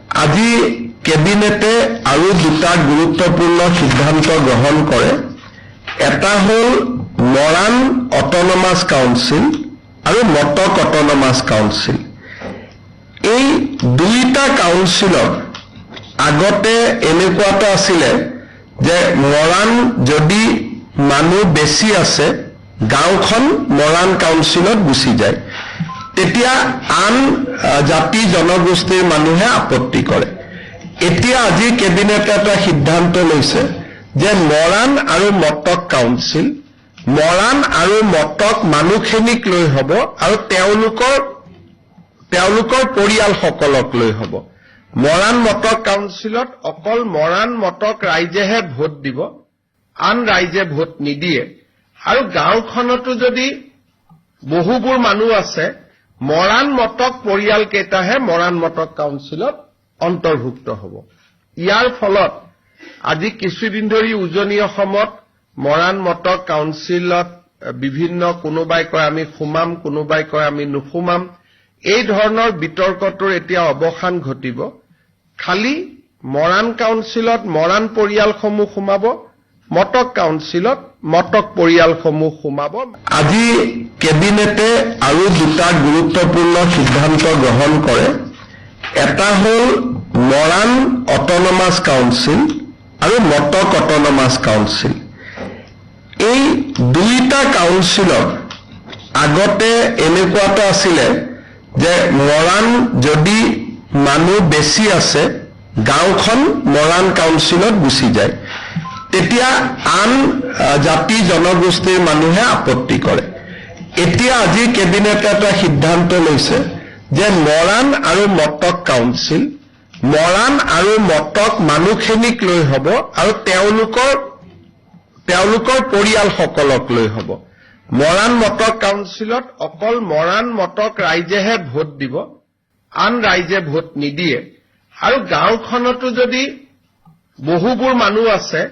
আজি কেবিনেটে আৰু দুটা গুৰুত্বপূৰ্ণ সিদ্ধান্ত গ্ৰহণ কৰে। এটা হ'ল মৰাণ অট'নমাছ কাউন্সিল আৰু মটক অট'নমাছ কাউন্সিল। এই দুইটা কাউন্সিলত আগতে এনেকুৱা এটা আছিলে যে মৰাণ যদি মানুহ বেছি আছে গাঁওখন মৰাণ কাউন্সিলত গুচি যায়, তেতিয়া আন জাতি জনগোষ্ঠীৰ মানুহে আপত্তি কৰে। এতিয়া আজি কেবিনেটে এটা সিদ্ধান্ত লৈছে যে মৰাণ আৰু মটক কাউন্সিল, মৰাণ আৰু মটক মানুহখিনিক লৈ হ'ব আৰু তেওঁলোকৰ পৰিয়ালসকলক লৈ হ'ব। মৰাণ মটক কাউন্সিলত অকল মৰাণ মটক ৰাইজেহে ভোট দিব, আন ৰাইজে ভোট নিদিয়ে। আৰু গাঁওখনতো যদি বহুবোৰ মানুহ আছে, মৰাণ মটক পৰিয়াল কেইটাহে মৰাণ মটক কাউন্সিলত অন্তৰ্ভুক্ত হ'ব। ইয়াৰ ফলত আজি কিছুদিন ধৰি উজনি অসমত মৰাণ মটক কাউন্সিলত বিভিন্ন কোনোবাই কয় আমি সোমাম, কোনোবাই কয় আমি নুসুমাম, এই ধৰণৰ বিতৰ্কটোৰ এতিয়া অৱসান ঘটিব। খালি মৰাণ কাউন্সিলত মৰাণ পৰিয়ালসমূহ সোমাব, মটক কাউন্সিলত মটক পৰিয়ালসমূহ সোমাব। আজি কেবিনেটে আৰু দুটা গুৰুত্বপূৰ্ণ সিদ্ধান্ত গ্ৰহণ কৰে। এটা হ'ল মৰাণ অট'নমাছ কাউন্সিল আৰু মটক অট'নমাছ কাউন্সিল। এই দুইটা কাউন্সিলত আগতে এনেকুৱা এটা আছিলে যে মৰাণ যদি মানুহ বেছি আছে গাঁওখন মৰাণ কাউন্সিলত গুচি যায়, তেতিয়া আন জাতি জনগোষ্ঠীৰ মানুহে আপত্তি কৰে। এতিয়া আজি কেবিনেটে এটা সিদ্ধান্ত লৈছে যে মৰাণ আৰু মটক কাউন্সিল, মৰাণ আৰু মটক মানুহখিনিক লৈ হ'ব আৰু তেওঁলোকৰ পৰিয়ালসকলক লৈ হ'ব। মৰাণ মটক কাউন্সিলত অকল মৰাণ মটক ৰাইজেহে ভোট দিব, আন ৰাইজে ভোট নিদিয়ে। আৰু গাঁওখনতো যদি বহুবোৰ মানুহ আছে,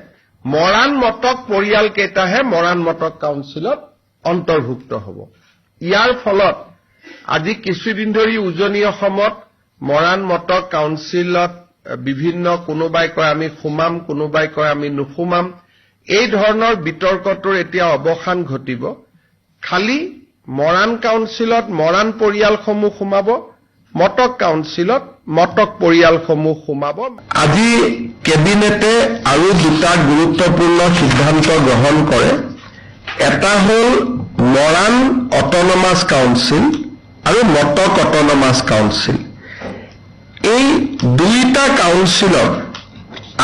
মৰাণ মটক পৰিয়াল কেইটাহে মৰাণ মটক কাউন্সিলত অন্তৰ্ভুক্ত হ'ব। ইয়াৰ ফলত আজি কিছুদিন ধৰি উজনি অসমত মৰাণ মটক কাউন্সিলত বিভিন্ন কোনোবাই কয় আমি সোমাম, কোনোবাই কয় আমি নুসুমাম, এই ধৰণৰ বিতৰ্কটোৰ এতিয়া অৱসান ঘটিব। খালি মৰাণ কাউন্সিলত মৰাণ পৰিয়ালসমূহ সোমাব, মটক কাউন্সিলত মটক পৰিয়ালসমূহ সোমাব। আজি কেবিনেটে আৰু দুটা গুৰুত্বপূৰ্ণ সিদ্ধান্ত গ্ৰহণ কৰে। এটা হ'ল মৰাণ অট'নমাছ কাউন্সিল আৰু মটক অট'নমাছ কাউন্সিল। এই দুইটা কাউন্সিলত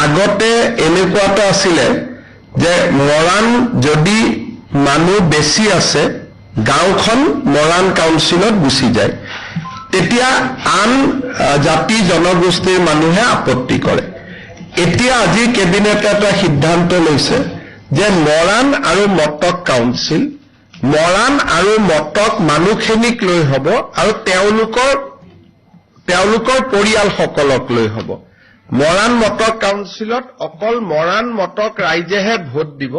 আগতে এনেকুৱা এটা আছিলে যে মৰাণ যদি মানুহ বেছি আছে গাঁওখন মৰাণ কাউন্সিলত গুচি যায়, তেতিয়া আন জাতি জনগোষ্ঠীৰ মানুহে আপত্তি কৰে। এতিয়া আজি কেবিনেটে এটা সিদ্ধান্ত লৈছে যে মৰাণ আৰু মটক কাউন্সিল, মৰাণ আৰু মটক মানুহখিনিক লৈ হ'ব আৰু তেওঁলোকৰ পৰিয়ালসকলক লৈ হ'ব। মৰাণ মটক কাউন্সিলত অকল মৰাণ মটক ৰাইজেহে ভোট দিব,